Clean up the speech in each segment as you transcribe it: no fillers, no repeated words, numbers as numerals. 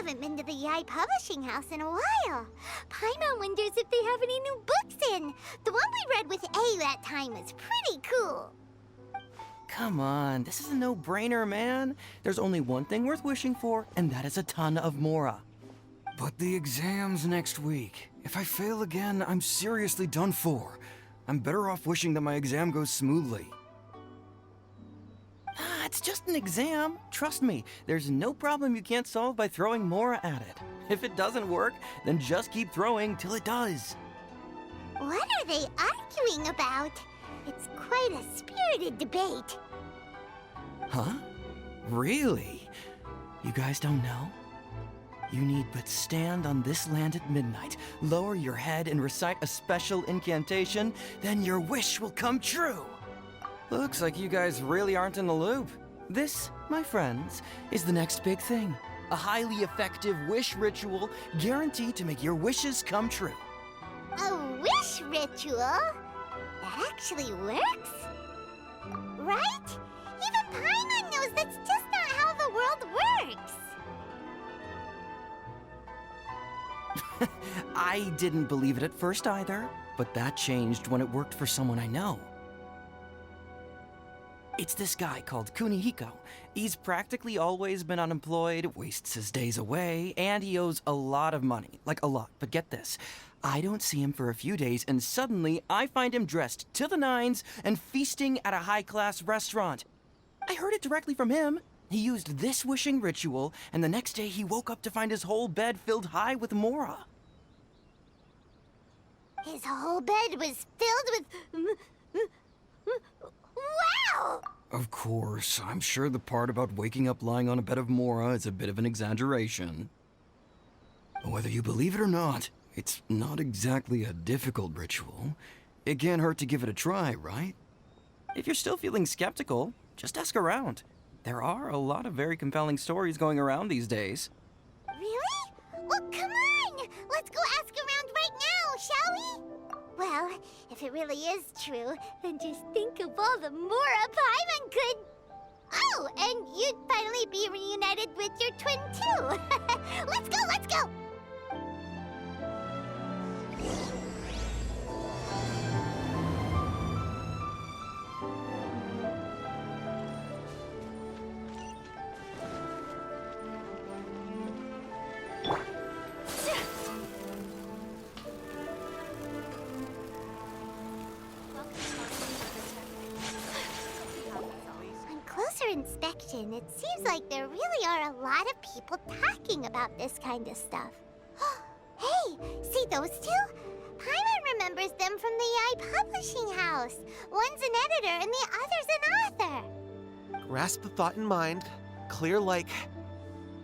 haven't been to the Yai Publishing House in a while. Paimon wonders if they have any new books in. The one we read with A that time was pretty cool. Come on, this is a no-brainer, man. There's only one thing worth wishing for, and that is a ton of Mora. But the exam's next week. If I fail again, I'm seriously done for. I'm better off wishing that my exam goes smoothly. Ah, it's just an exam. Trust me, there's no problem you can't solve by throwing Mora at it. If it doesn't work, then just keep throwing till it does. What are they arguing about? It's quite a spirited debate. Huh? Really? You guys don't know? You need but stand on this land at midnight, lower your head and recite a special incantation, then your wish will come true. Looks like you guys really aren't in the loop. This, my friends, is the next big thing. A highly effective wish ritual guaranteed to make your wishes come true. A wish ritual? That actually works? Right? Even Paimon knows that's just not how the world works. I didn't believe it at first either, but that changed when it worked for someone I know. It's this guy called Kunihiko. He's practically always been unemployed, wastes his days away, and he owes a lot of money. Like a lot, but get this. I don't see him for a few days, and suddenly I find him dressed to the nines and feasting at a high-class restaurant. I heard it directly from him. He used this wishing ritual, and the next day he woke up to find his whole bed filled high with Mora. His whole bed was filled with... Wow! Of course, I'm sure the part about waking up lying on a bed of Mora is a bit of an exaggeration. Whether you believe it or not, it's not exactly a difficult ritual. It can't hurt to give it a try, right? If you're still feeling skeptical, just ask around. There are a lot of very compelling stories going around these days. Really? Well, come on! Let's go ask around right now, shall we? Well, if it really is true, then just think of all the Mora Paimon could... Oh, and you'd finally be reunited with your twin, too! Let's go, let's go! Inspection, it seems like there really are a lot of people talking about this kind of stuff. Hey, see those two? Paimon remembers them from the Yai Publishing House. One's an editor and the other's an author. Grasp the thought in mind. Clear like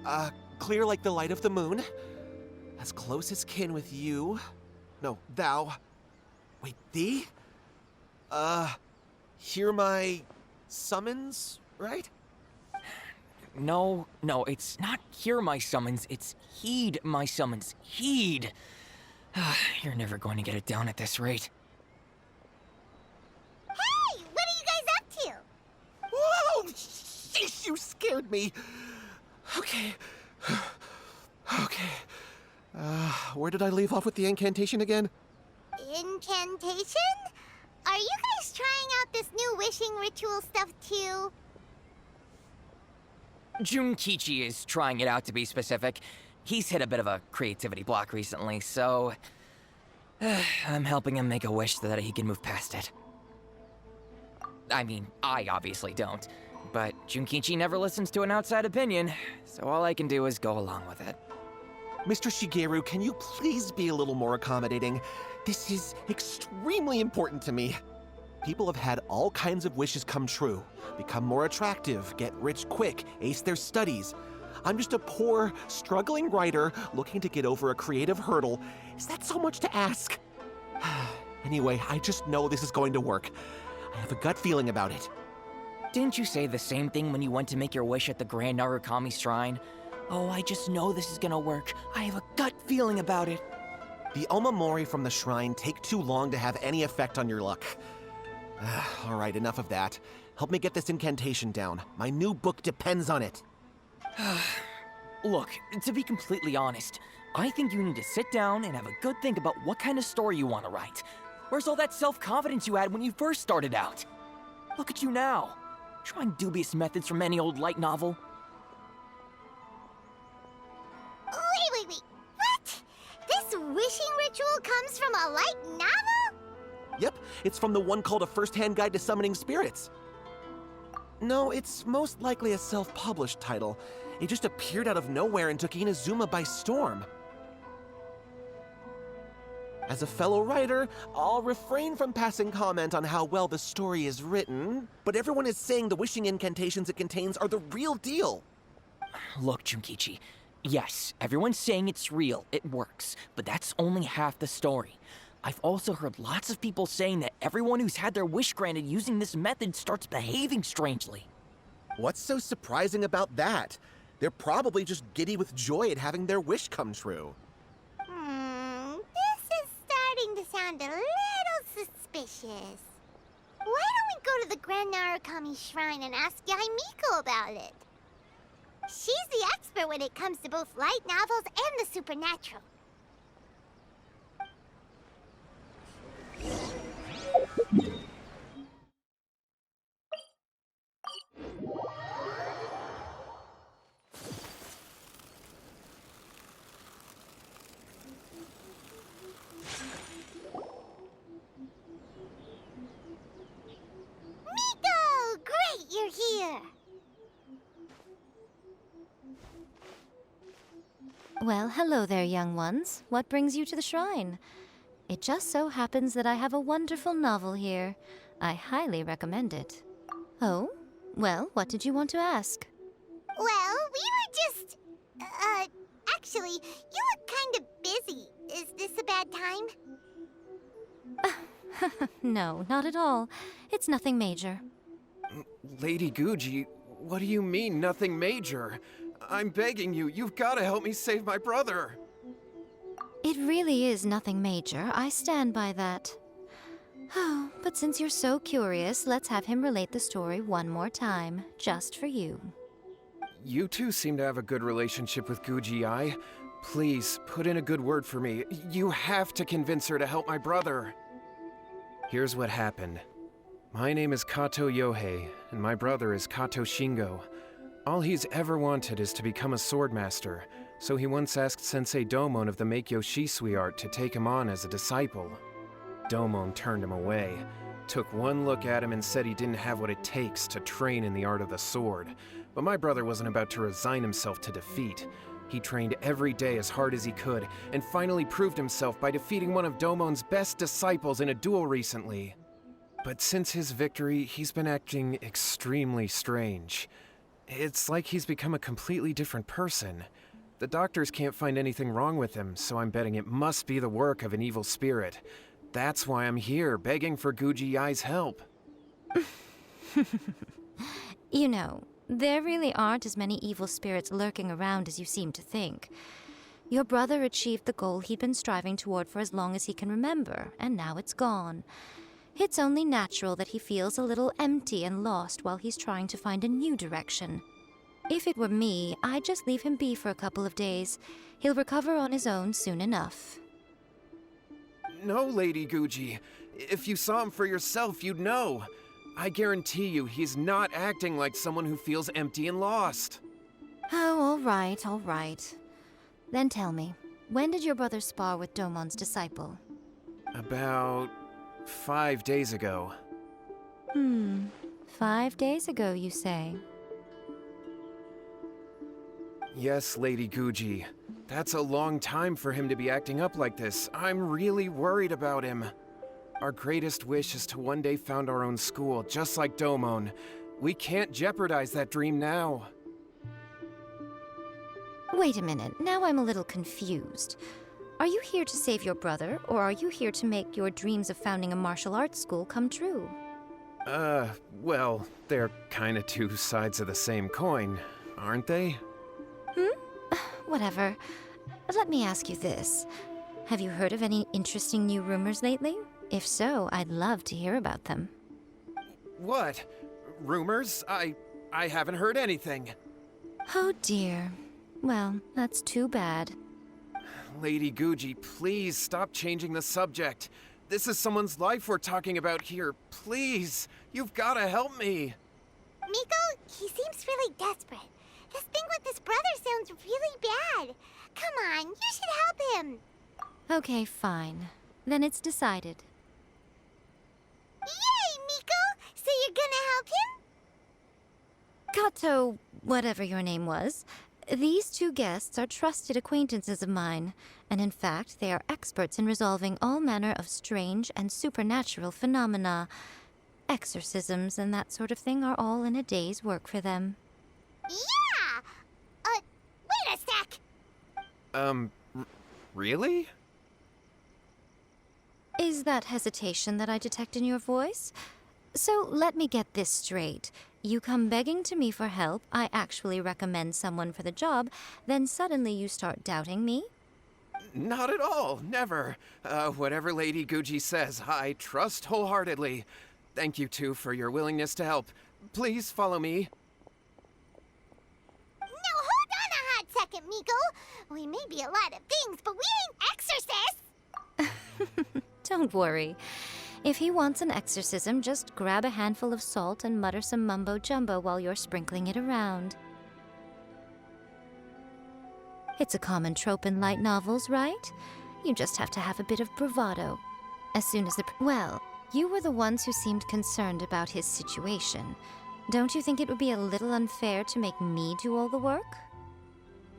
the light of the moon. As close as kin with you. No, thou. Wait, thee? Hear my summons? Right? No, it's not hear my summons, it's heed my summons. Heed! You're never going to get it down at this rate. Hey! What are you guys up to? Whoa! Sheesh, you scared me! Okay. Where did I leave off with the incantation again? Incantation? Are you guys trying out this new wishing ritual stuff too? Junkichi is trying it out, to be specific. He's hit a bit of a creativity block recently, so... I'm helping him make a wish so that he can move past it. I mean, I obviously don't. But Junkichi never listens to an outside opinion, so all I can do is go along with it. Mr. Shigeru, can you please be a little more accommodating? This is extremely important to me. People have had all kinds of wishes come true. Become more attractive, get rich quick, ace their studies. I'm just a poor, struggling writer looking to get over a creative hurdle. Is that so much to ask? Anyway, I just know this is going to work. I have a gut feeling about it. Didn't you say the same thing when you went to make your wish at the Grand Narukami Shrine? Oh, I just know this is gonna work. I have a gut feeling about it. The Omamori from the shrine take too long to have any effect on your luck. All right, enough of that. Help me get this incantation down. My new book depends on it. Look, to be completely honest, I think you need to sit down and have a good think about what kind of story you want to write. Where's all that self-confidence you had when you first started out? Look at you now, trying dubious methods from any old light novel. Wait. What? This wishing ritual comes from a light novel? Yep, it's from the one called A First-Hand Guide to Summoning Spirits. No, it's most likely a self-published title. It just appeared out of nowhere and took Inazuma by storm. As a fellow writer, I'll refrain from passing comment on how well the story is written, but everyone is saying the wishing incantations it contains are the real deal. Look, Junkichi, yes, everyone's saying it's real, it works, but that's only half the story. I've also heard lots of people saying that everyone who's had their wish granted using this method starts behaving strangely. What's so surprising about that? They're probably just giddy with joy at having their wish come true. This is starting to sound a little suspicious. Why don't we go to the Grand Narukami Shrine and ask Yaimiko about it? She's the expert when it comes to both light novels and the supernatural. Miko! Great, you're here! Well, hello there, young ones. What brings you to the shrine? It just so happens that I have a wonderful novel here. I highly recommend it. Oh? Well, what did you want to ask? Well, we were just... actually, you look kind of busy. Is this a bad time? No, not at all. It's nothing major. Lady Guji, what do you mean, nothing major? I'm begging you, you've got to help me save my brother. It really is nothing major. I stand by that. Oh, but since you're so curious, let's have him relate the story one more time, just for you. You two seem to have a good relationship with Guji-ai. Please, put in a good word for me. You have to convince her to help my brother. Here's what happened. My name is Kato Yohei, and my brother is Kato Shingo. All he's ever wanted is to become a swordmaster, so he once asked Sensei Domon of the Meikyo Shisui art to take him on as a disciple. Domon turned him away, took one look at him and said he didn't have what it takes to train in the art of the sword. But my brother wasn't about to resign himself to defeat. He trained every day as hard as he could, and finally proved himself by defeating one of Domon's best disciples in a duel recently. But since his victory, he's been acting extremely strange. It's like he's become a completely different person. The doctors can't find anything wrong with him, so I'm betting it must be the work of an evil spirit. That's why I'm here, begging for Guji-ai's help. You know, there really aren't as many evil spirits lurking around as you seem to think. Your brother achieved the goal he'd been striving toward for as long as he can remember, and now it's gone. It's only natural that he feels a little empty and lost while he's trying to find a new direction. If it were me, I'd just leave him be for a couple of days. He'll recover on his own soon enough. No, Lady Guji. If you saw him for yourself, you'd know. I guarantee you he's not acting like someone who feels empty and lost. Oh, all right. Then tell me, when did your brother spar with Domon's disciple? About 5 days ago. 5 days ago, you say? Yes, Lady Guji. That's a long time for him to be acting up like this. I'm really worried about him. Our greatest wish is to one day found our own school, just like Domon. We can't jeopardize that dream now. Wait a minute, now I'm a little confused. Are you here to save your brother, or are you here to make your dreams of founding a martial arts school come true? Well, they're kinda two sides of the same coin, aren't they? Whatever. Let me ask you this. Have you heard of any interesting new rumors lately? If so, I'd love to hear about them. What? Rumors? I haven't heard anything. Oh dear. Well, that's too bad. Lady Guji, please stop changing the subject. This is someone's life we're talking about here. Please, you've got to help me. Miko, he seems really desperate. This thing with his brother sounds really bad. Come on, you should help him. Okay, fine. Then it's decided. Yay, Miko! So you're gonna help him? Kato, whatever your name was, these two guests are trusted acquaintances of mine, and in fact, they are experts in resolving all manner of strange and supernatural phenomena. Exorcisms and that sort of thing are all in a day's work for them. Yeah! Wait a sec! Really? Is that hesitation that I detect in your voice? So let me get this straight. You come begging to me for help, I actually recommend someone for the job, then suddenly you start doubting me? Not at all, never. Whatever Lady Guji says, I trust wholeheartedly. Thank you two for your willingness to help. Please follow me. Now hold on a hot second, Miko. We may be a lot of things, but we ain't exorcists. Don't worry. If he wants an exorcism, just grab a handful of salt and mutter some mumbo-jumbo while you're sprinkling it around. It's a common trope in light novels, right? You just have to have a bit of bravado. As soon as well, you were the ones who seemed concerned about his situation. Don't you think it would be a little unfair to make me do all the work?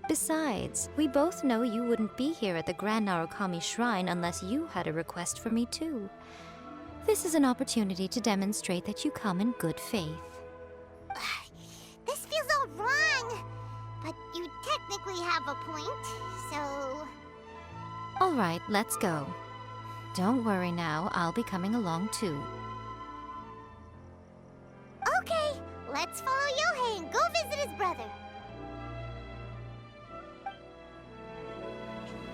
Besides, we both know you wouldn't be here at the Grand Narukami Shrine unless you had a request for me too. This is an opportunity to demonstrate that you come in good faith. This feels all wrong. But you technically have a point, so... All right, let's go. Don't worry now, I'll be coming along too. Okay, let's follow Yohei and go visit his brother.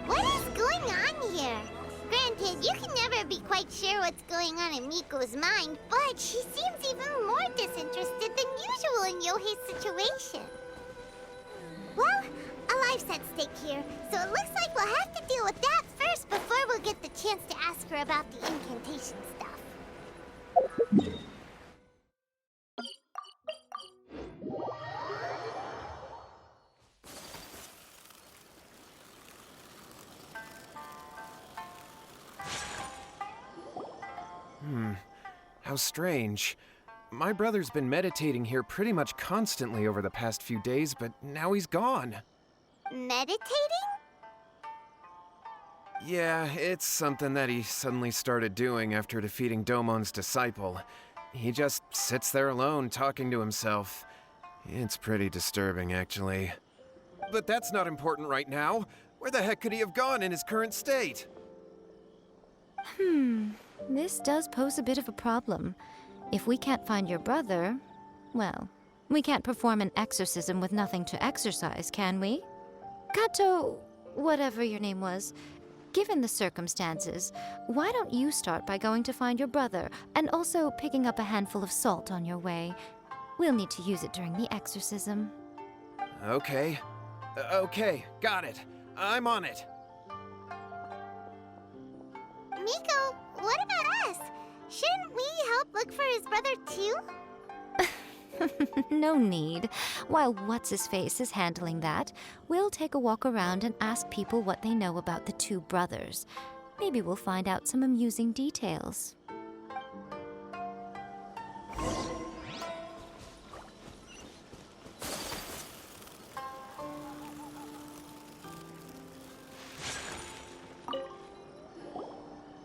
What is going on here? Granted, you can never be quite sure what's going on in Miko's mind, but she seems even more disinterested than usual in Yohei's situation. Well, a life's at stake here, so it looks like we'll have to deal with that first before we'll get the chance to ask her about the incantation stuff. How strange. My brother's been meditating here pretty much constantly over the past few days, but now he's gone. Meditating? Yeah, it's something that he suddenly started doing after defeating Domon's disciple. He just sits there alone, talking to himself. It's pretty disturbing, actually. But that's not important right now. Where the heck could he have gone in his current state? This does pose a bit of a problem. If we can't find your brother, well, we can't perform an exorcism with nothing to exorcise, can we? Kato, whatever your name was, given the circumstances, why don't you start by going to find your brother and also picking up a handful of salt on your way? We'll need to use it during the exorcism. Okay. Okay, got it. I'm on it. Miko, what about us? Shouldn't we help look for his brother too? No need. While What's-His-Face is handling that, we'll take a walk around and ask people what they know about the two brothers. Maybe we'll find out some amusing details.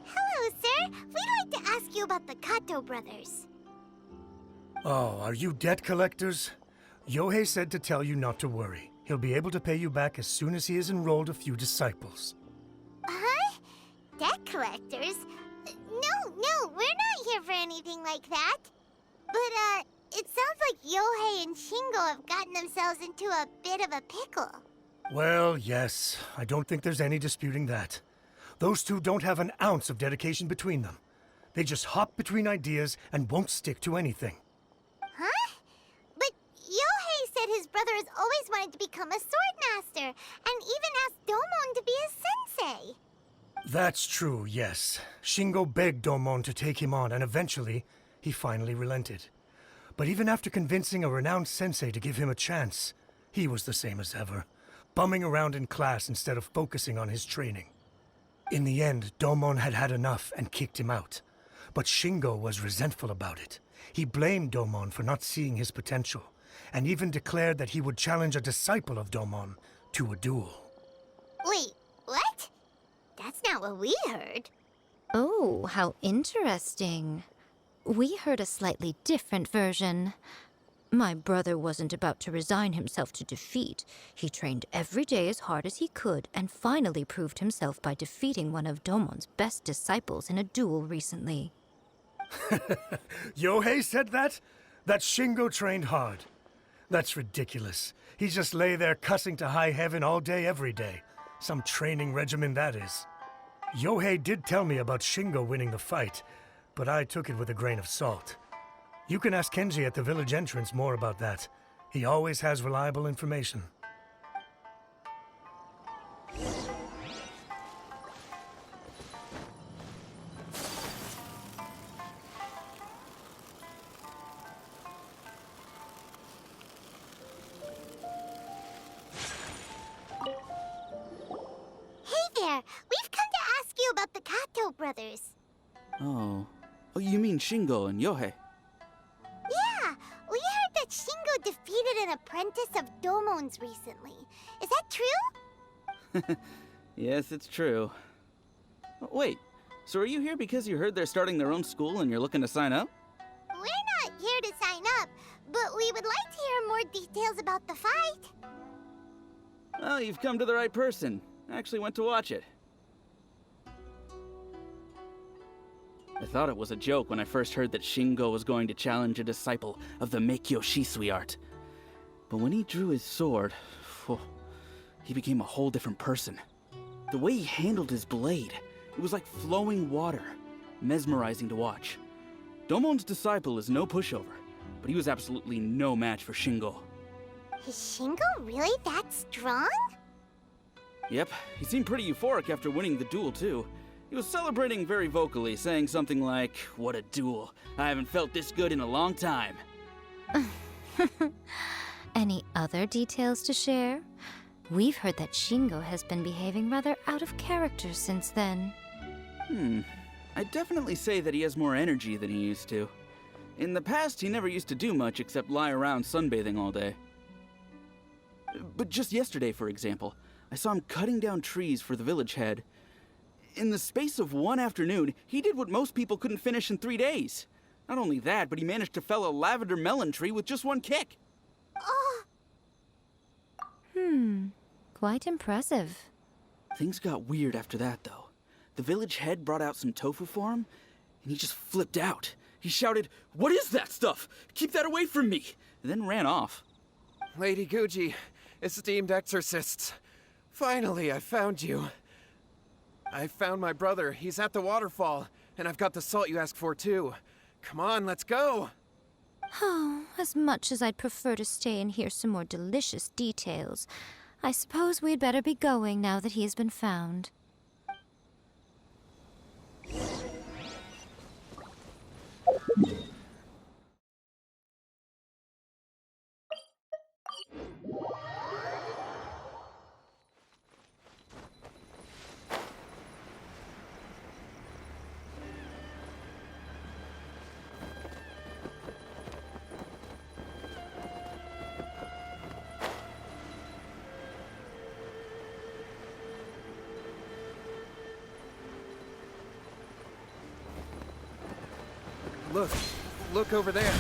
Hello, sir. We'd like to ask you about the Kato brothers. Oh, are you debt collectors? Yohei said to tell you not to worry. He'll be able to pay you back as soon as he has enrolled a few disciples. Huh? Debt collectors? No, we're not here for anything like that. But, it sounds like Yohei and Shingo have gotten themselves into a bit of a pickle. Well, yes. I don't think there's any disputing that. Those two don't have an ounce of dedication between them. They just hop between ideas and won't stick to anything. Huh? But Yohei said his brother brother has always wanted to become a sword master, and even asked Domon to be his sensei. That's true, yes. Shingo begged Domon to take him on, and eventually, he finally relented. But even after convincing a renowned sensei to give him a chance, he was the same as ever, bumming around in class instead of focusing on his training. In the end, Domon had had enough and kicked him out. But Shingo was resentful about it. He blamed Domon for not seeing his potential, and even declared that he would challenge a disciple of Domon to a duel. Wait, what? That's not what we heard. Oh, how interesting. We heard a slightly different version. My brother wasn't about to resign himself to defeat. He trained every day as hard as he could and finally proved himself by defeating one of Domon's best disciples in a duel recently. Yohei said that? That Shingo trained hard. That's ridiculous. He just lay there cussing to high heaven all day, every day. Some training regimen, that is. Yohei did tell me about Shingo winning the fight, but I took it with a grain of salt. You can ask Kenji at the village entrance more about that. He always has reliable information. We've come to ask you about the Kato brothers. Oh, you mean Shingo and Yohei? Yeah, we heard that Shingo defeated an apprentice of Domon's recently. Is that true? Yes, it's true. Wait, so are you here because you heard they're starting their own school and you're looking to sign up? We're not here to sign up, but we would like to hear more details about the fight. Well, you've come to the right person. I actually went to watch it. I thought it was a joke when I first heard that Shingo was going to challenge a disciple of the Meikyo Shisui art. But when he drew his sword, he became a whole different person. The way he handled his blade, it was like flowing water, mesmerizing to watch. Domon's disciple is no pushover, but he was absolutely no match for Shingo. Is Shingo really that strong? Yep, he seemed pretty euphoric after winning the duel, too. He was celebrating very vocally, saying something like, "What a duel. I haven't felt this good in a long time." Any other details to share? We've heard that Shingo has been behaving rather out of character since then. I'd definitely say that he has more energy than he used to. In the past, he never used to do much except lie around sunbathing all day. But just yesterday, for example, I saw him cutting down trees for the village head. In the space of one afternoon, he did what most people couldn't finish in 3 days. Not only that, but he managed to fell a lavender melon tree with just one kick. Oh, Quite impressive. Things got weird after that, though. The village head brought out some tofu for him, and he just flipped out. He shouted, "What is that stuff? Keep that away from me!" and then ran off. Lady Guji, esteemed exorcists. Finally, I found you. I found my brother. He's at the waterfall, and I've got the salt you asked for, too. Come on, let's go. Oh, as much as I'd prefer to stay and hear some more delicious details, I suppose we'd better be going now that he has been found. Look over there.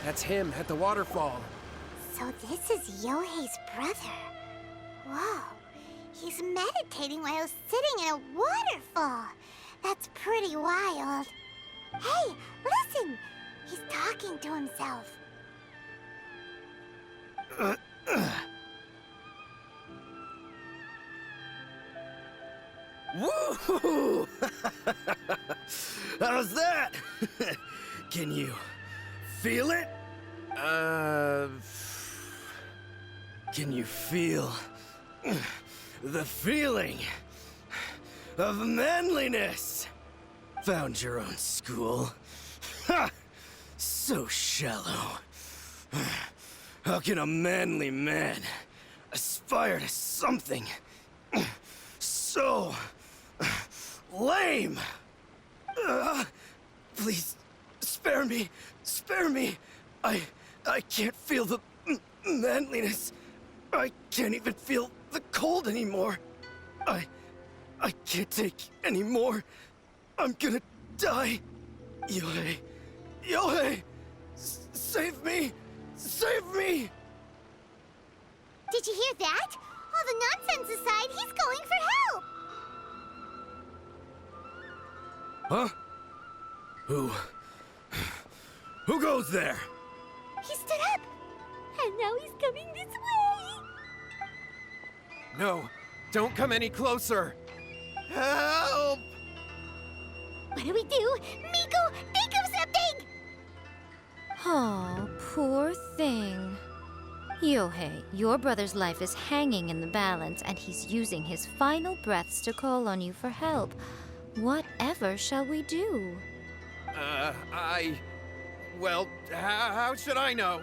That's him at the waterfall. so this is Yohei's brother. Whoa, he's meditating while sitting in a waterfall. That's pretty wild. Hey, listen! He's talking to himself. Woo! How's that? Can you feel it? Can you feel the feeling of manliness? Found your own school? Ha! So shallow. How can a manly man aspire to something so lame? Please, spare me. Spare me. I can't feel the manliness. I can't even feel the cold anymore. I can't take any more. I'm gonna die. Yohei. Yohei! Save me! Save me! Did you hear that? All the nonsense aside, he's going for help! Huh? Who goes there? He stood up! And now he's coming this way! No, don't come any closer. Help! What do we do? Miko, think of something! Oh, poor thing. Yohei, your brother's life is hanging in the balance, and he's using his final breaths to call on you for help. Whatever shall we do? Well, how should I know?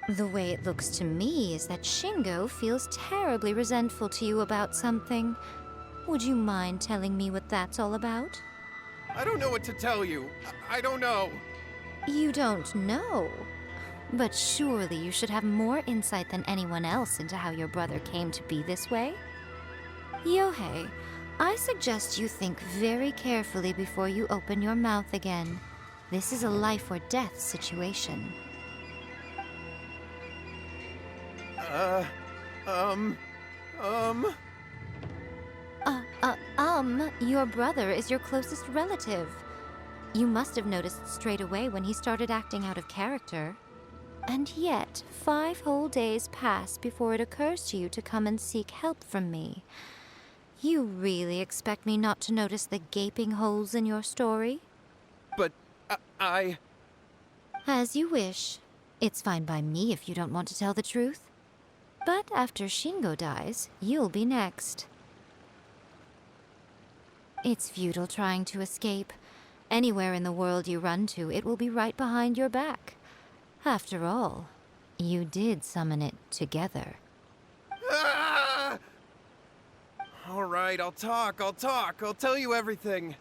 The way it looks to me is that Shingo feels terribly resentful to you about something. Would you mind telling me what that's all about? I don't know what to tell you. I don't know. You don't know? But surely you should have more insight than anyone else into how your brother came to be this way? Yohei, I suggest you think very carefully before you open your mouth again. This is a life or death situation. Your brother is your closest relative. You must have noticed straight away when he started acting out of character. And yet, 5 whole days pass before it occurs to you to come and seek help from me. You really expect me not to notice the gaping holes in your story? But I... As you wish. It's fine by me if you don't want to tell the truth. But after Shingo dies, you'll be next. It's futile trying to escape. Anywhere in the world you run to, it will be right behind your back. After all, you did summon it together. Ah! All right, I'll talk. I'll tell you everything.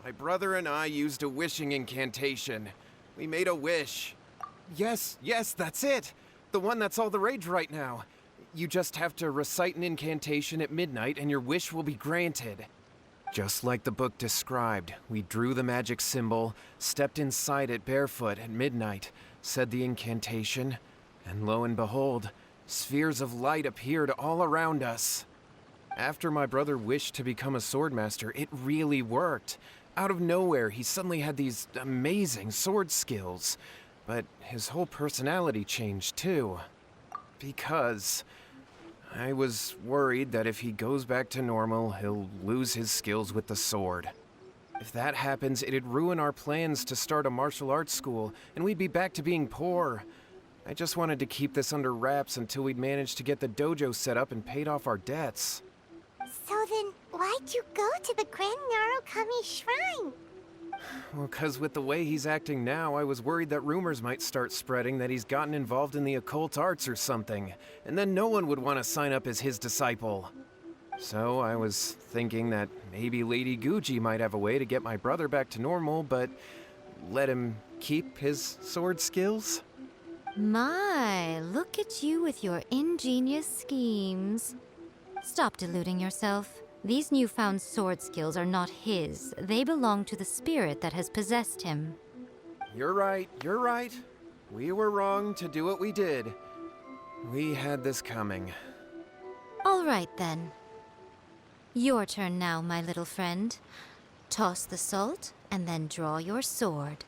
My brother and I used a wishing incantation. We made a wish. Yes, that's it. The one that's all the rage right now. You just have to recite an incantation at midnight and your wish will be granted. Just like the book described, we drew the magic symbol, stepped inside it barefoot at midnight, said the incantation, and lo and behold, spheres of light appeared all around us. After my brother wished to become a swordmaster, it really worked. Out of nowhere, he suddenly had these amazing sword skills. But his whole personality changed too. Because I was worried that if he goes back to normal, he'll lose his skills with the sword. If that happens, it'd ruin our plans to start a martial arts school, and we'd be back to being poor. I just wanted to keep this under wraps until we'd managed to get the dojo set up and paid off our debts. So then, why'd you go to the Grand Narukami Shrine? Well, 'cause with the way he's acting now, I was worried that rumors might start spreading that he's gotten involved in the occult arts or something, and then no one would want to sign up as his disciple. So I was thinking that maybe Lady Guji might have a way to get my brother back to normal, but let him keep his sword skills? My, look at you with your ingenious schemes. Stop deluding yourself. These newfound sword skills are not his. They belong to the spirit that has possessed him. You're right. We were wrong to do what we did. We had this coming. All right, then. Your turn now, my little friend. Toss the salt, and then draw your sword.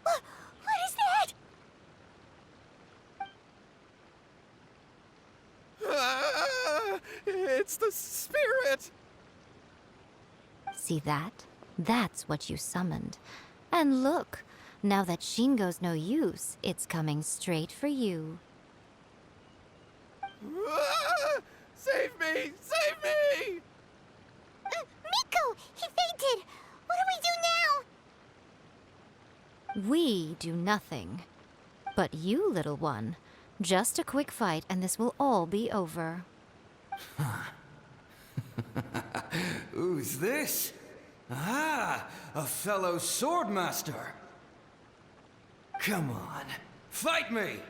What is that? Ah, It's the spirit! See that? That's what you summoned. And look, now that Shingo's no use, it's coming straight for you. Ah! Save me! Save me! Miko! He fainted! What do we do now? We do nothing. But you, little one, just a quick fight and this will all be over. Who's this? Ah, a fellow swordmaster. Come on, fight me!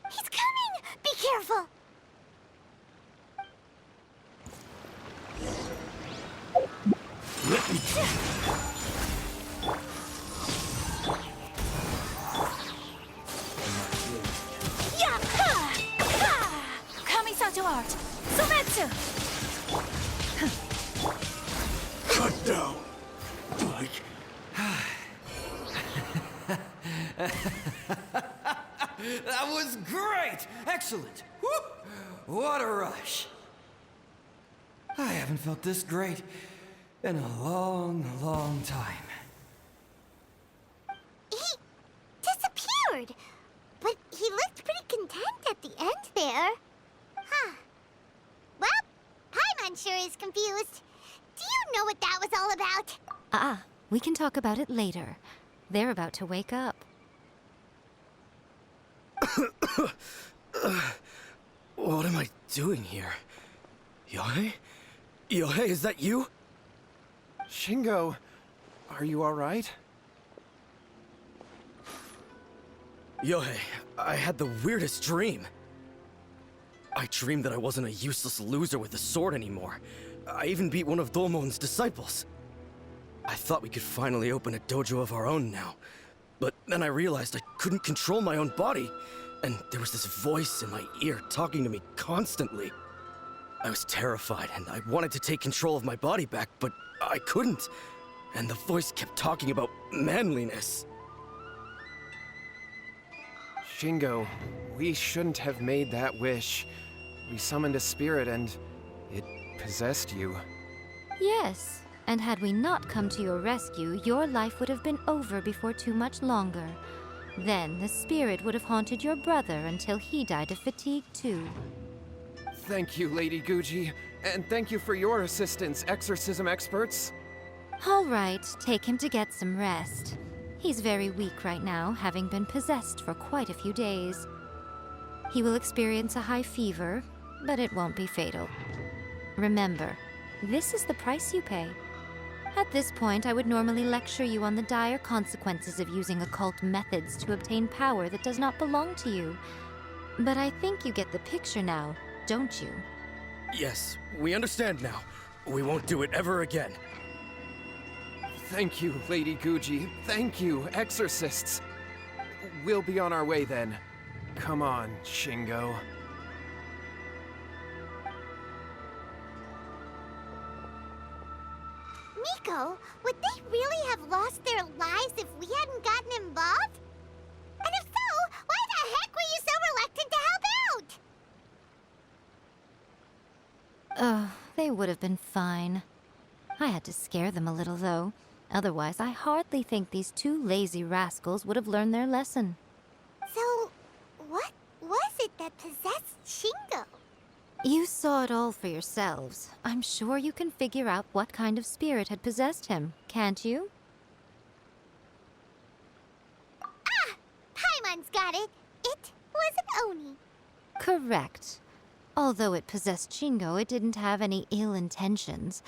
He's coming! Be careful! Kamisato art! Sumetsu! Cut down! Like... That was great! Excellent! Woo! What a rush! I haven't felt this great in a long, long time. He disappeared! But he looked pretty content at the end there. Huh. Well, Paimon sure is confused. Do you know what that was all about? We can talk about it later. They're about to wake up. What am I doing here? Yohei? Yohei, is that you? Shingo, are you alright? Yohei, I had the weirdest dream. I dreamed that I wasn't a useless loser with a sword anymore. I even beat one of Domon's disciples. I thought we could finally open a dojo of our own now. But then I realized I couldn't control my own body. And there was this voice in my ear talking to me constantly. I was terrified and I wanted to take control of my body back, but I couldn't. And the voice kept talking about manliness. Shingo, we shouldn't have made that wish. We summoned a spirit and it possessed you. Yes, and had we not come to your rescue, your life would have been over before too much longer. Then the spirit would have haunted your brother until he died of fatigue too. Thank you, Lady Guji. And thank you for your assistance, exorcism experts. All right, take him to get some rest. He's very weak right now, having been possessed for quite a few days. He will experience a high fever, but it won't be fatal. Remember, this is the price you pay. At this point, I would normally lecture you on the dire consequences of using occult methods to obtain power that does not belong to you. But I think you get the picture now, don't you? Yes, we understand now. We won't do it ever again. Thank you, Lady Guji. Thank you, exorcists. We'll be on our way then. Come on, Shingo. Miko, would they really have lost their lives if we hadn't gotten involved? And if so, why the heck were you so reluctant to help out? Oh, they would have been fine. I had to scare them a little, though. Otherwise, I hardly think these two lazy rascals would have learned their lesson. So, what was it that possessed Shingo? You saw it all for yourselves. I'm sure you can figure out what kind of spirit had possessed him, can't you? Ah! Paimon's got it. It was an Oni. Correct. Although it possessed Shingo, it didn't have any ill intentions.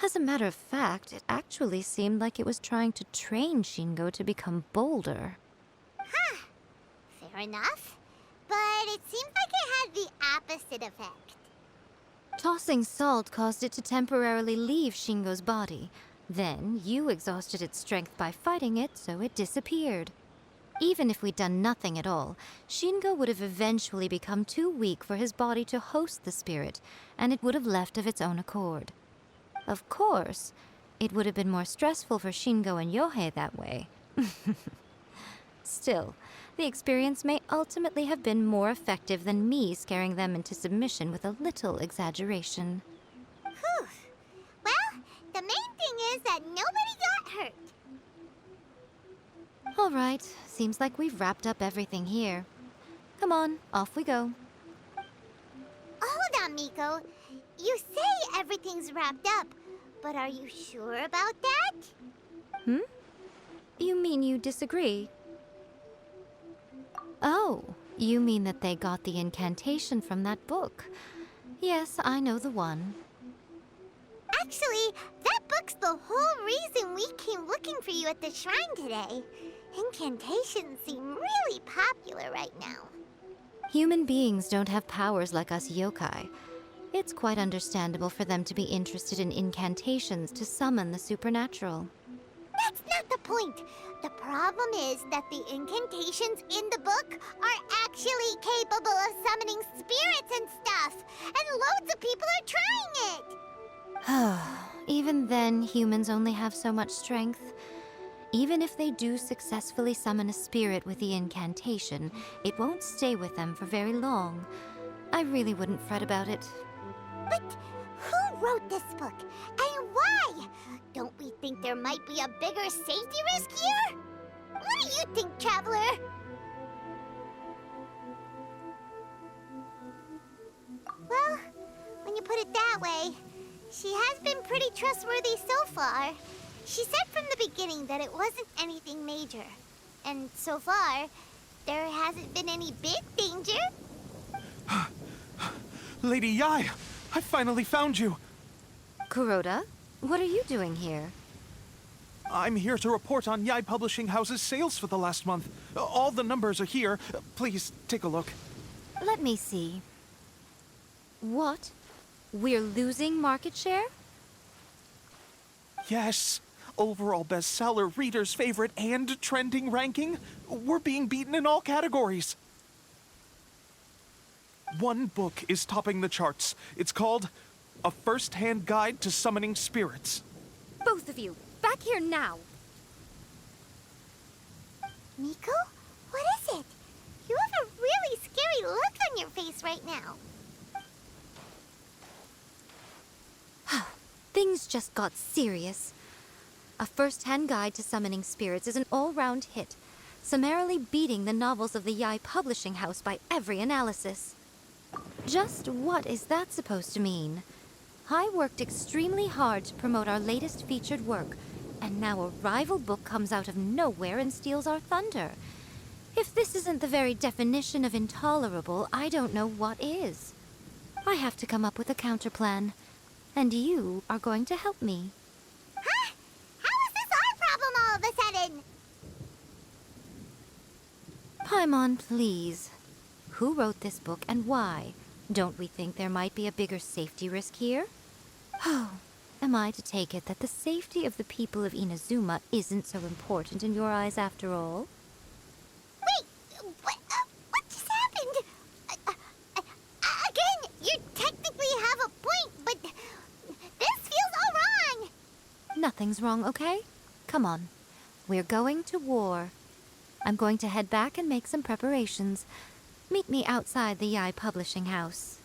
As a matter of fact, it actually seemed like it was trying to train Shingo to become bolder. Huh. Fair enough. But it seemed like it had the opposite effect. Tossing salt caused it to temporarily leave Shingo's body. Then, you exhausted its strength by fighting it, so it disappeared. Even if we'd done nothing at all, Shingo would have eventually become too weak for his body to host the spirit, and it would have left of its own accord. Of course, it would have been more stressful for Shingo and Yohei that way. Still, The experience may ultimately have been more effective than me scaring them into submission with a little exaggeration. Whew. Well, the main thing is that nobody got hurt. All right, seems like we've wrapped up everything here. Come on, off we go. Hold on, Miko. You say everything's wrapped up, but are you sure about that? You mean you disagree? Oh, you mean that they got the incantation from that book. Yes, I know the one. Actually, that book's the whole reason we came looking for you at the shrine today. Incantations seem really popular right now. Human beings don't have powers like us yokai. It's quite understandable for them to be interested in incantations to summon the supernatural. That's not the point. The problem is that the incantations in the book are actually capable of summoning spirits and stuff, and loads of people are trying it. Even then, humans only have so much strength. Even if they do successfully summon a spirit with the incantation, it won't stay with them for very long. I really wouldn't fret about it. But who wrote this book, and why? Don't we think there might be a bigger safety risk here? What do you think, Traveler? Well, when you put it that way, she has been pretty trustworthy so far. She said from the beginning that it wasn't anything major. And so far, there hasn't been any big danger. Lady Yai, I finally found you. Kuroda, what are you doing here? I'm here to report on Yai Publishing House's sales for the last month. All the numbers are here. Please, take a look. Let me see. What? We're losing market share? Yes. Overall bestseller, reader's favorite, and trending ranking. We're being beaten in all categories. One book is topping the charts. It's called A First-Hand Guide to Summoning Spirits. Both of you, back here now! Miko? What is it? You have a really scary look on your face right now. Things just got serious. A First-Hand Guide to Summoning Spirits is an all-round hit, summarily beating the novels of the Yai Publishing House by every analysis. Just what is that supposed to mean? I worked extremely hard to promote our latest featured work, and now a rival book comes out of nowhere and steals our thunder. If this isn't the very definition of intolerable, I don't know what is. I have to come up with a counterplan, and you are going to help me. Huh? How is this our problem all of a sudden? Paimon, please. Who wrote this book and why? Don't we think there might be a bigger safety risk here? Oh, am I to take it that the safety of the people of Inazuma isn't so important in your eyes after all? Wait, what just happened? Again, you technically have a point, but this feels all wrong. Nothing's wrong, okay? Come on. We're going to war. I'm going to head back and make some preparations. Meet me outside the Yai Publishing House.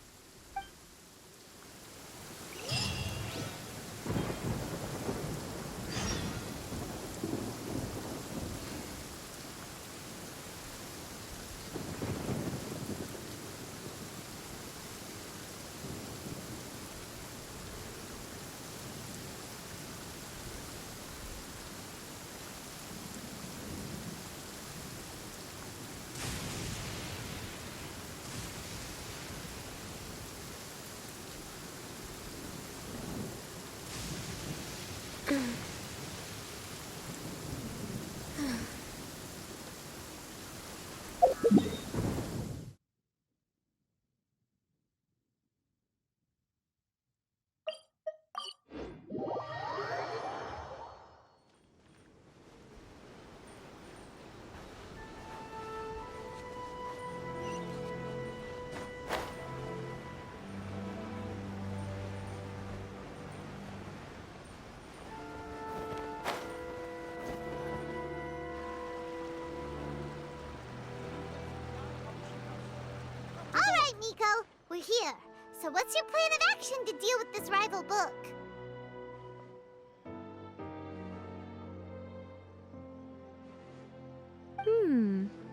Miko. We're here. So what's your plan of action to deal with this rival book?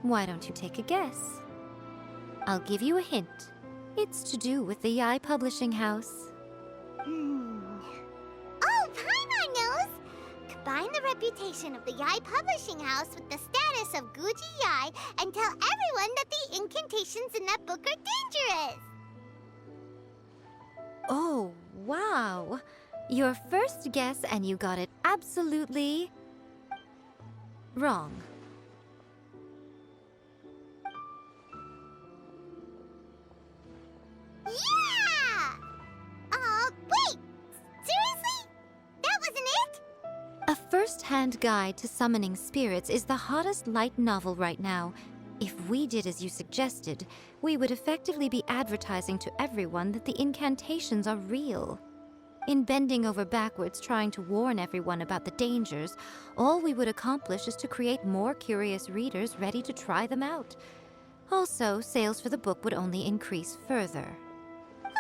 Why don't you take a guess? I'll give you a hint. It's to do with the Yai Publishing House. Oh, Paimon knows! Combine the reputation of the Yai Publishing House with the status of Guji Yai and tell everyone that the incantations in that book are dangerous! Oh, wow. Your first guess and you got it absolutely wrong. Yeah! Wait! Seriously? That wasn't it? A first-hand guide to summoning spirits is the hottest light novel right now. If we did as you suggested, we would effectively be advertising to everyone that the incantations are real. In bending over backwards trying to warn everyone about the dangers, all we would accomplish is to create more curious readers ready to try them out. Also, sales for the book would only increase further.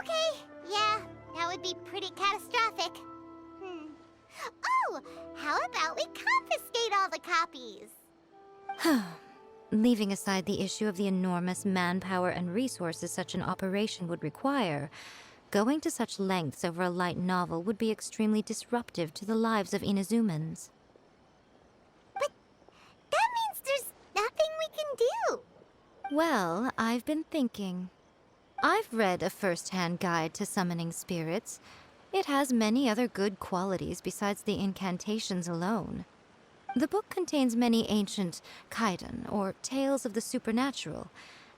Okay, yeah, that would be pretty catastrophic. Oh, how about we confiscate all the copies? Leaving aside the issue of the enormous manpower and resources such an operation would require, going to such lengths over a light novel would be extremely disruptive to the lives of Inazumans. But that means there's nothing we can do. Well, I've been thinking. I've read a first-hand guide to summoning spirits. It has many other good qualities besides the incantations alone. The book contains many ancient kaidan, or tales of the supernatural,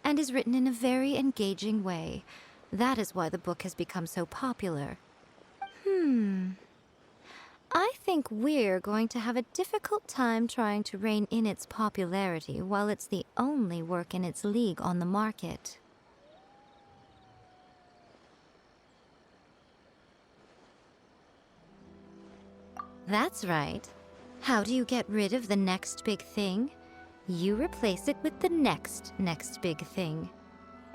and is written in a very engaging way. That is why the book has become so popular. I think we're going to have a difficult time trying to rein in its popularity while it's the only work in its league on the market. That's right. How do you get rid of the next big thing? You replace it with the next big thing.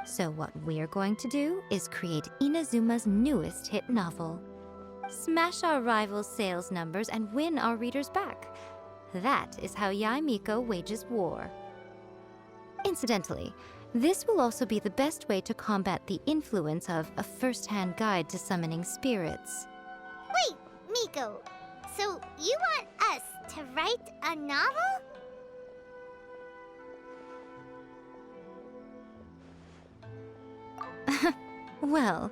So what we're going to do is create Inazuma's newest hit novel. Smash our rivals' sales numbers and win our readers back. That is how Yai Miko wages war. Incidentally, this will also be the best way to combat the influence of a first-hand guide to summoning spirits. Wait, Miko. So you want us to write a novel? Well,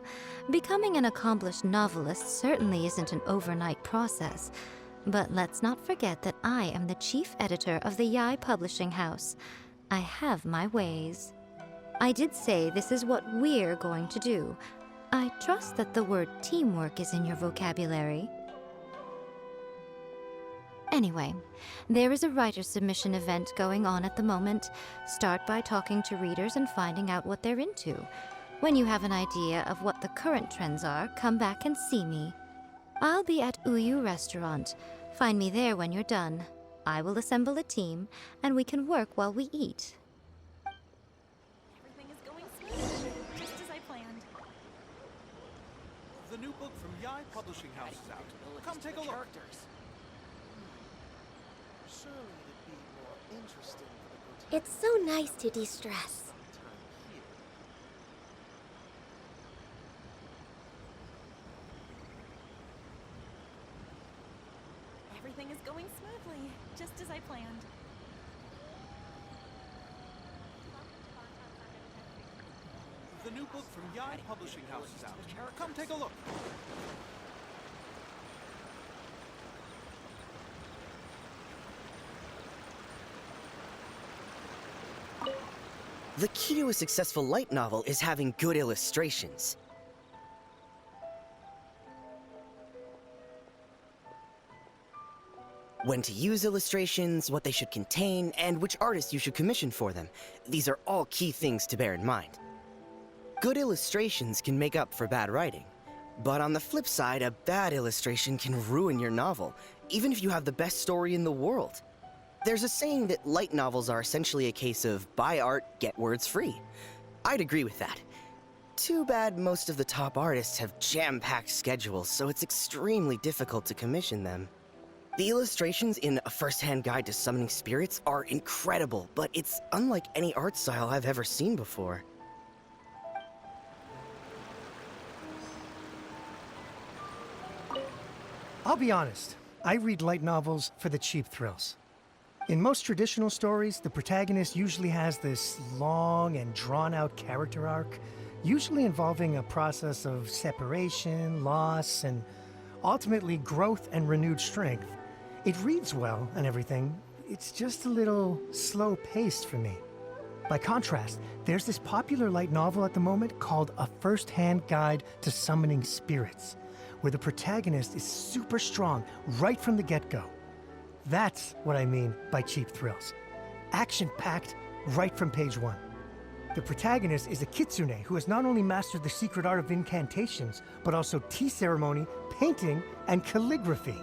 becoming an accomplished novelist certainly isn't an overnight process. But let's not forget that I am the chief editor of the Yai Publishing House. I have my ways. I did say this is what we're going to do. I trust that the word teamwork is in your vocabulary. Anyway, there is a writer's submission event going on at the moment. Start by talking to readers and finding out what they're into. When you have an idea of what the current trends are, come back and see me. I'll be at Uyu Restaurant. Find me there when you're done. I will assemble a team, and we can work while we eat. Everything is going smoothly, just as I planned. The new book from Yai Publishing House is out. Come take a look. Surely it'd be more interesting for the It's so nice to de-stress. Everything is going smoothly, just as I planned. The new book from Yai Publishing House is out. Come take a look. The key to a successful light novel is having good illustrations. When to use illustrations, what they should contain, and which artists you should commission for them. These are all key things to bear in mind. Good illustrations can make up for bad writing. But on the flip side, a bad illustration can ruin your novel, even if you have the best story in the world. There's a saying that light novels are essentially a case of buy art, get words free. I'd agree with that. Too bad most of the top artists have jam-packed schedules, so it's extremely difficult to commission them. The illustrations in A First-Hand Guide to Summoning Spirits are incredible, but it's unlike any art style I've ever seen before. I'll be honest, I read light novels for the cheap thrills. In most traditional stories, the protagonist usually has this long and drawn-out character arc, usually involving a process of separation, loss, and ultimately growth and renewed strength. It reads well and everything, it's just a little slow-paced for me. By contrast, there's this popular light novel at the moment called A First-Hand Guide to Summoning Spirits, where the protagonist is super strong right from the get-go. That's what I mean by cheap thrills. Action-packed right from page one. The protagonist is a Kitsune who has not only mastered the secret art of incantations, but also tea ceremony, painting, and calligraphy.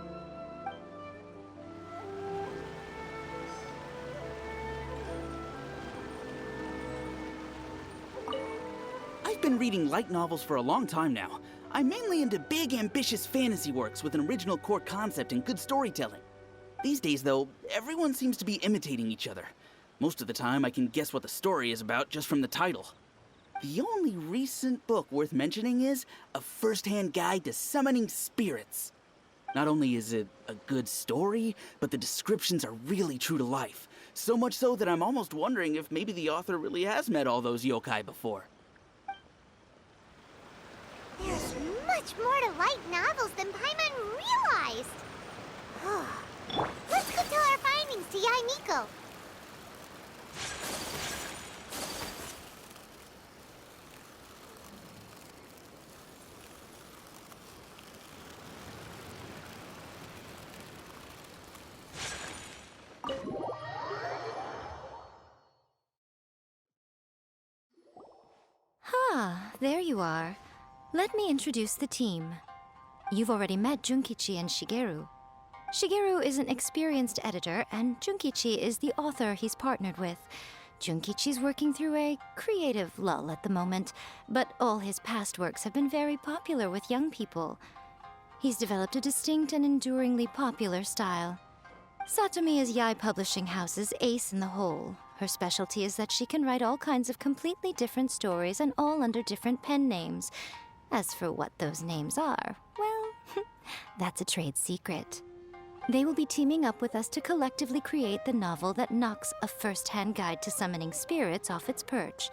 I've been reading light novels for a long time now. I'm mainly into big, ambitious fantasy works with an original core concept and good storytelling. These days, though, everyone seems to be imitating each other. Most of the time, I can guess what the story is about just from the title. The only recent book worth mentioning is A First-Hand Guide to Summoning Spirits. Not only is it a good story, but the descriptions are really true to life. So much so that I'm almost wondering if maybe the author really has met all those yokai before. There's much more to light novels than Paimon realized. Let's go tell our findings to Yai Miko. There you are. Let me introduce the team. You've already met Junkichi and Shigeru. Shigeru is an experienced editor, and Junkichi is the author he's partnered with. Junkichi's working through a creative lull at the moment, but all his past works have been very popular with young people. He's developed a distinct and enduringly popular style. Satomi is Yai Publishing House's ace in the hole. Her specialty is that she can write all kinds of completely different stories and all under different pen names. As for what those names are, well, that's a trade secret. They will be teaming up with us to collectively create the novel that knocks A First-Hand Guide to Summoning Spirits off its perch.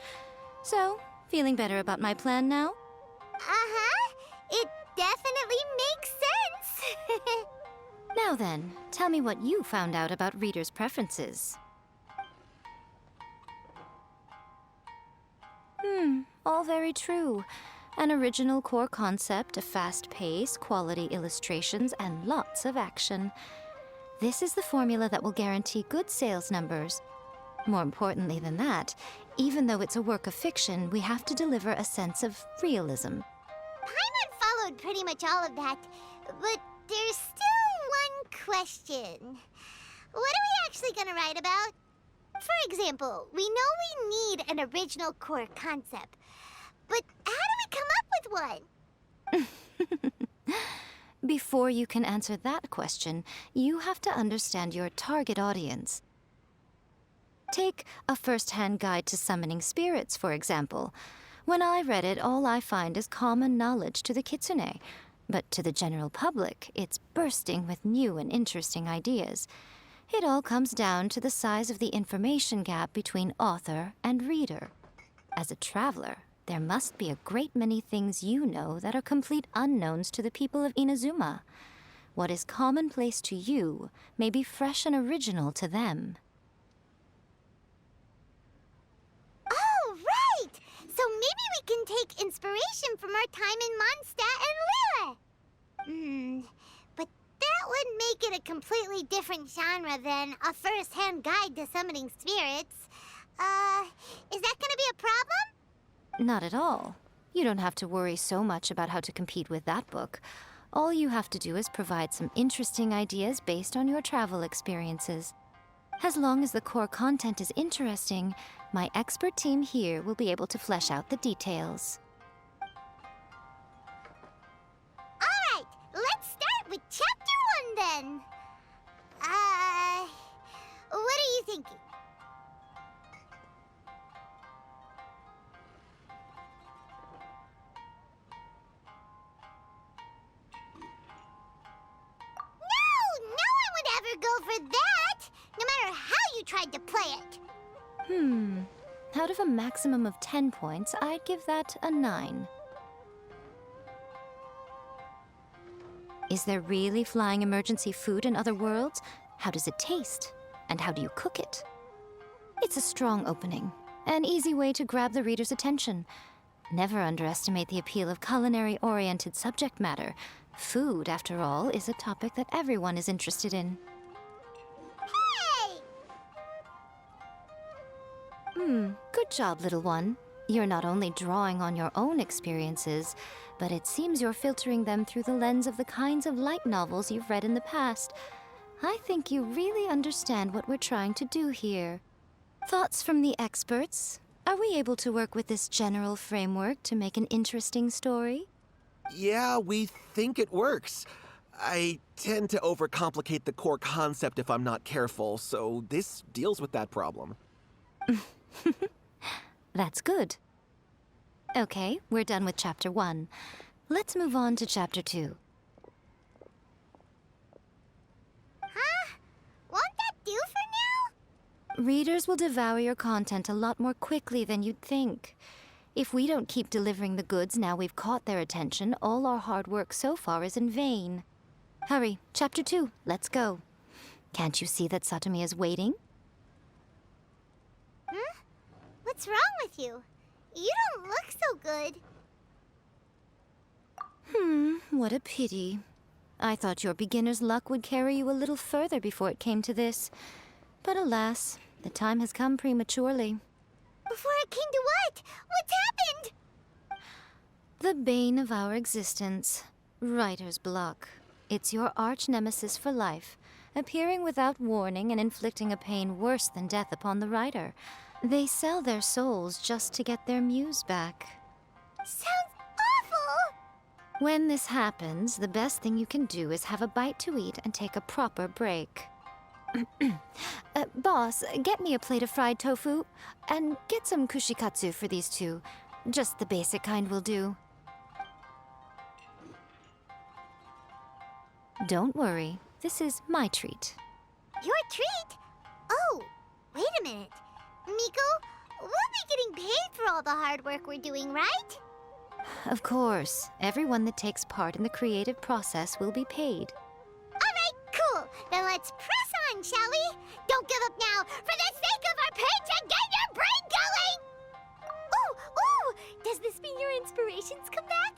So, feeling better about my plan now? Uh-huh. It definitely makes sense. Now then, tell me what you found out about readers' preferences. All very true. An original core concept, a fast pace, quality illustrations, and lots of action. This is the formula that will guarantee good sales numbers. More importantly than that, even though it's a work of fiction, we have to deliver a sense of realism. Paimon followed pretty much all of that, but there's still one question. What are we actually gonna write about? For example, we know we need an original core concept, but how do we come up with one? Before you can answer that question, you have to understand your target audience. Take A First-Hand Guide to Summoning Spirits, for example. When I read it, all I find is common knowledge to the Kitsune, but to the general public, it's bursting with new and interesting ideas. It all comes down to the size of the information gap between author and reader. As a traveler, there must be a great many things you know that are complete unknowns to the people of Inazuma. What is commonplace to you may be fresh and original to them. Oh, right! So maybe we can take inspiration from our time in Mondstadt and Liyue. But that would make it a completely different genre than A First-Hand Guide to Summoning Spirits. Is that gonna be a problem? Not at all. You don't have to worry so much about how to compete with that book. All you have to do is provide some interesting ideas based on your travel experiences. As long as the core content is interesting, my expert team here will be able to flesh out the details. for that, no matter how you tried to play it. Out of a maximum of 10 points, I'd give that a 9. Is there really flying emergency food in other worlds? How does it taste? And how do you cook it? It's a strong opening, an easy way to grab the reader's attention. Never underestimate the appeal of culinary-oriented subject matter. Food, after all, is a topic that everyone is interested in. Hey! Good job, little one. You're not only drawing on your own experiences, but it seems you're filtering them through the lens of the kinds of light novels you've read in the past. I think you really understand what we're trying to do here. Thoughts from the experts? Are we able to work with this general framework to make an interesting story? Yeah, we think it works. I tend to overcomplicate the core concept if I'm not careful, so this deals with that problem. That's good. Okay, we're done with Chapter 1. Let's move on to Chapter 2. Huh? Won't that do for now? Readers will devour your content a lot more quickly than you'd think. If we don't keep delivering the goods now we've caught their attention, all our hard work so far is in vain. Hurry, Chapter 2, let's go. Can't you see that Satomi is waiting? Huh? What's wrong with you? You don't look so good. What a pity. I thought your beginner's luck would carry you a little further before it came to this. But alas, the time has come prematurely. Before it came to what? What's happened? The bane of our existence, writer's block. It's your arch-nemesis for life, appearing without warning and inflicting a pain worse than death upon the writer. They sell their souls just to get their muse back. Sounds awful! When this happens, the best thing you can do is have a bite to eat and take a proper break. Boss, get me a plate of fried tofu, and get some kushikatsu for these two. Just the basic kind will do. Don't worry, this is my treat. Your treat? Oh, wait a minute. Miko, we'll be getting paid for all the hard work we're doing, right? Of course, everyone that takes part in the creative process will be paid. Alright, cool. Then let's press on, shall we? Don't give up now, for the sake of our paycheck, get your brain going! Ooh! Does this mean your inspirations come back?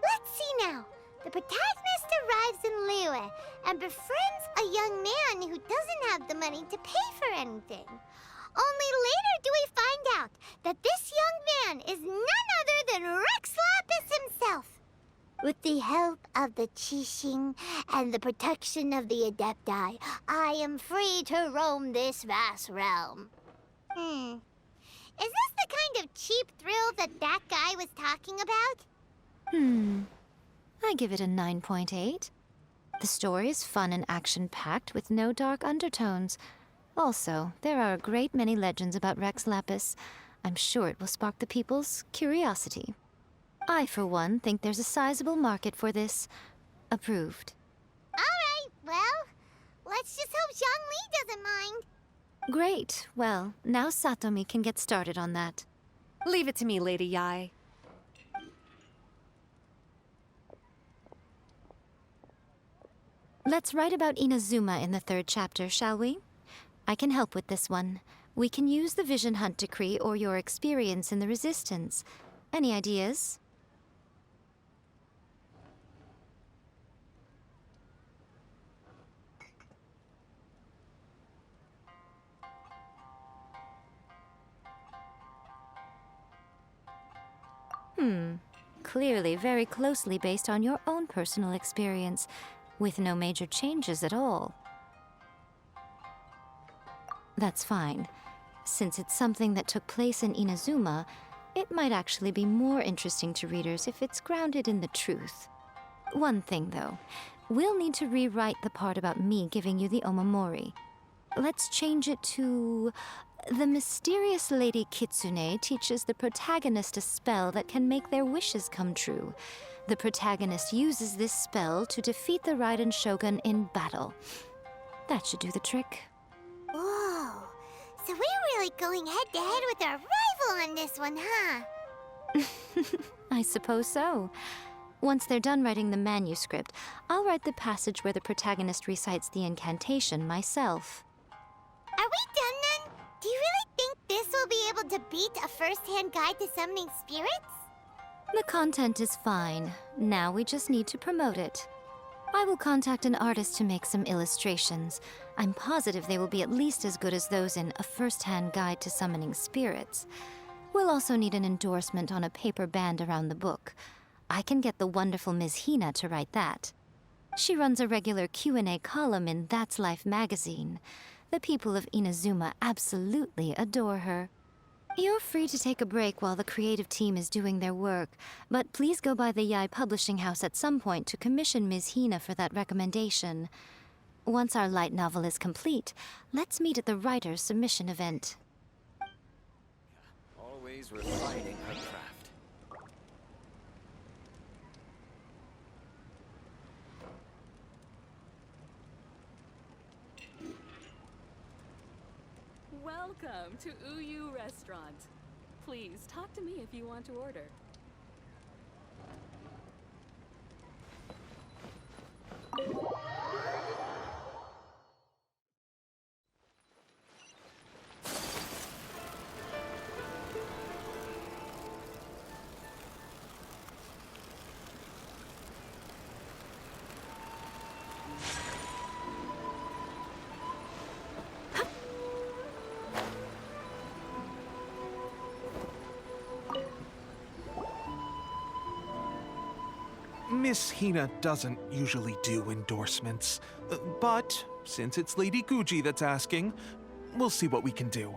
Let's see now. The protagonist arrives in Liyue and befriends a young man who doesn't have the money to pay for anything. Only later do we find out that this young man is none other than Rex Lapis himself. With the help of the Qixing and the protection of the Adepti, I am free to roam this vast realm. Is this the kind of cheap thrill that guy was talking about? I give it a 9.8. The story is fun and action-packed with no dark undertones. Also, there are a great many legends about Rex Lapis. I'm sure it will spark the people's curiosity. I, for one, think there's a sizable market for this. Approved. Alright, well, let's just hope Zhongli doesn't mind. Great. Well, now Satomi can get started on that. Leave it to me, Lady Yai. Let's write about Inazuma in the 3rd chapter, shall we? I can help with this one. We can use the Vision Hunt Decree or your experience in the Resistance. Any ideas? Clearly very closely based on your own personal experience, with no major changes at all. That's fine. Since it's something that took place in Inazuma, it might actually be more interesting to readers if it's grounded in the truth. One thing, though. We'll need to rewrite the part about me giving you the omamori. Let's change it to... The mysterious Lady Kitsune teaches the protagonist a spell that can make their wishes come true. The protagonist uses this spell to defeat the Raiden Shogun in battle. That should do the trick. Whoa. So we're really going head-to-head with our rival on this one, huh? I suppose so. Once they're done writing the manuscript, I'll write the passage where the protagonist recites the incantation myself. Are we done then? Do you really think this will be able to beat a first-hand guide to summoning spirits? The content is fine. Now we just need to promote it. I will contact an artist to make some illustrations. I'm positive they will be at least as good as those in A First-Hand Guide to Summoning Spirits. We'll also need an endorsement on a paper band around the book. I can get the wonderful Ms. Hina to write that. She runs a regular Q&A column in That's Life magazine. The people of Inazuma absolutely adore her. You're free to take a break while the creative team is doing their work, but please go by the Yai Publishing House at some point to commission Ms. Hina for that recommendation. Once our light novel is complete, let's meet at the writer's submission event. Always refining her craft. Welcome to Uyu Restaurant. Please talk to me if you want to order. Miss Hina doesn't usually do endorsements, but since it's Lady Guji that's asking, we'll see what we can do.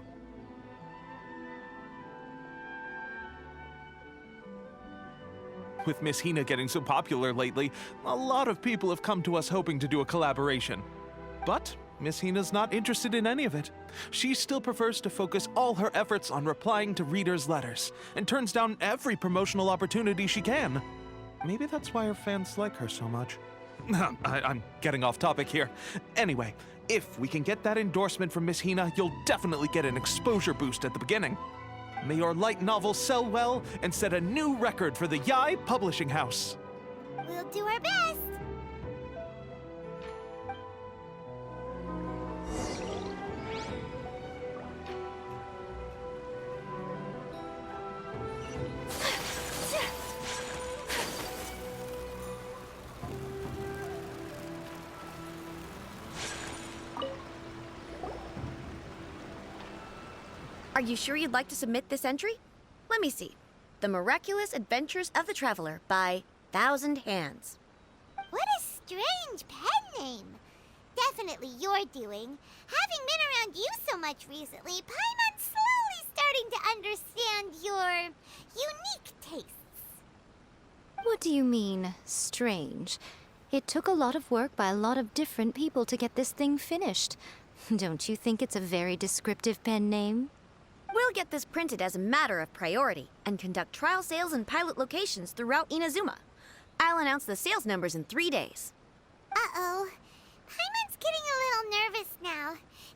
With Miss Hina getting so popular lately, a lot of people have come to us hoping to do a collaboration. But Miss Hina's not interested in any of it. She still prefers to focus all her efforts on replying to readers' letters, and turns down every promotional opportunity she can. Maybe that's why her fans like her so much. I'm getting off topic here. Anyway, if we can get that endorsement from Miss Hina, you'll definitely get an exposure boost at the beginning. May your light novel sell well and set a new record for the Yai Publishing House. We'll do our best. Are you sure you'd like to submit this entry? Let me see. The Miraculous Adventures of the Traveler by Thousand Hands. What a strange pen name. Definitely your doing. Having been around you so much recently, Paimon's slowly starting to understand your unique tastes. What do you mean, strange? It took a lot of work by a lot of different people to get this thing finished. Don't you think it's a very descriptive pen name? We'll get this printed as a matter of priority and conduct trial sales in pilot locations throughout Inazuma. I'll announce the sales numbers in 3 days. Uh-oh. Paimon's getting a little nervous now.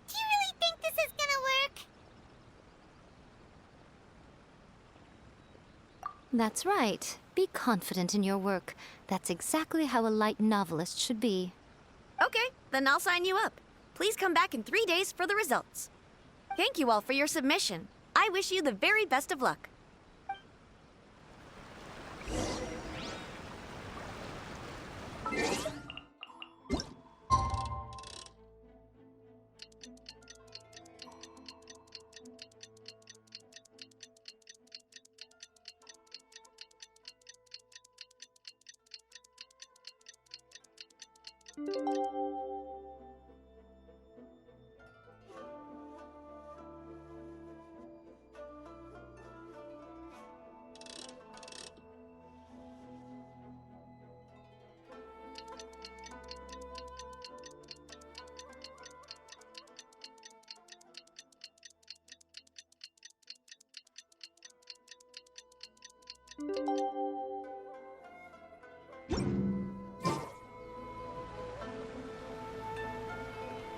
Do you really think this is gonna work? That's right. Be confident in your work. That's exactly how a light novelist should be. Okay, then I'll sign you up. Please come back in 3 days for the results. Thank you all for your submission. I wish you the very best of luck.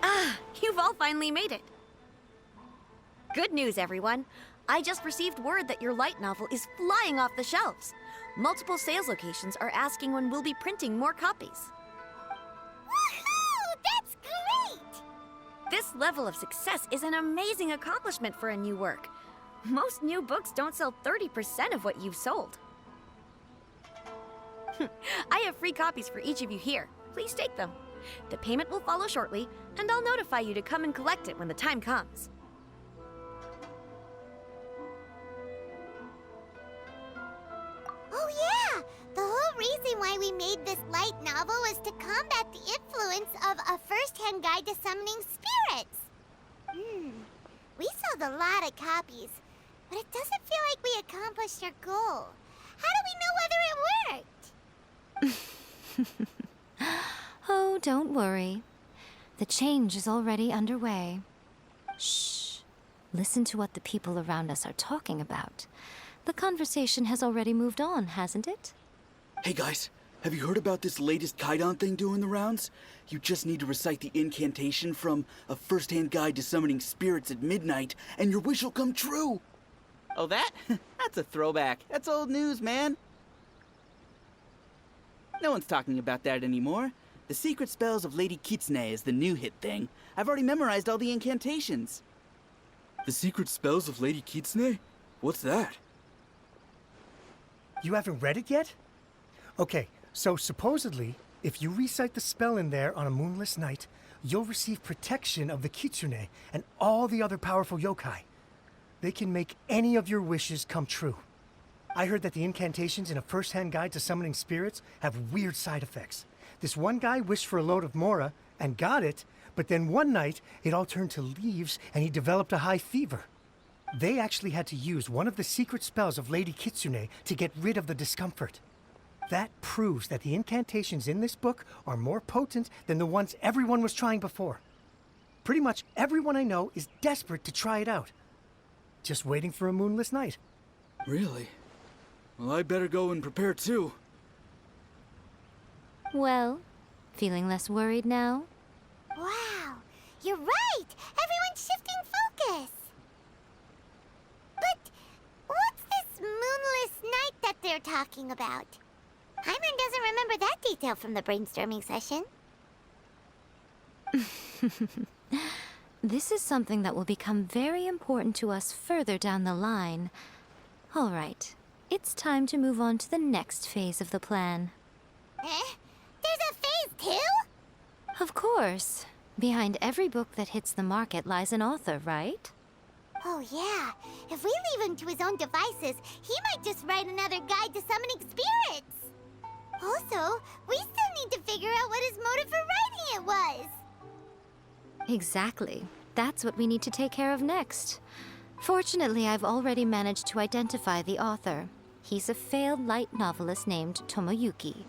Ah, you've all finally made it. Good news, everyone. I just received word that your light novel is flying off the shelves. Multiple sales locations are asking when we'll be printing more copies. Woohoo! That's great! This level of success is an amazing accomplishment for a new work. Most new books don't sell 30% of what you've sold. I have free copies for each of you here. Please take them. The payment will follow shortly, and I'll notify you to come and collect it when the time comes. Oh yeah! The whole reason why we made this light novel was to combat the influence of a first-hand guide to summoning spirits. We sold a lot of copies, but it doesn't feel like we accomplished our goal. How do we know whether it worked? Oh, don't worry. The change is already underway. Shh. Listen to what the people around us are talking about. The conversation has already moved on, hasn't it? Hey guys, have you heard about this latest Kaidan thing doing the rounds? You just need to recite the incantation from A First-Hand Guide to Summoning Spirits at Midnight, and your wish will come true! Oh, that? That's a throwback. That's old news, man. No one's talking about that anymore. The Secret Spells of Lady Kitsune is the new hit thing. I've already memorized all the incantations. The Secret Spells of Lady Kitsune? What's that? You haven't read it yet? Okay, so supposedly, if you recite the spell in there on a moonless night, you'll receive protection of the Kitsune and all the other powerful yokai. They can make any of your wishes come true. I heard that the incantations in A First-Hand Guide to Summoning Spirits have weird side effects. This one guy wished for a load of mora and got it, but then one night it all turned to leaves and he developed a high fever. They actually had to use one of the secret spells of Lady Kitsune to get rid of the discomfort. That proves that the incantations in this book are more potent than the ones everyone was trying before. Pretty much everyone I know is desperate to try it out. Just waiting for a moonless night. Really? Well, I better go and prepare too. Well, feeling less worried now? Wow, you're right! Everyone's shifting focus! But what's this moonless night that they're talking about? Hyman doesn't remember that detail from the brainstorming session. This is something that will become very important to us further down the line. All right, it's time to move on to the next phase of the plan. There's a phase 2? Of course. Behind every book that hits the market lies an author, right? Oh yeah, if we leave him to his own devices, he might just write another guide to summoning spirits. Also, we still need to figure out what his motive for writing it was. Exactly. That's what we need to take care of next. Fortunately, I've already managed to identify the author. He's a failed light novelist named Tomoyuki.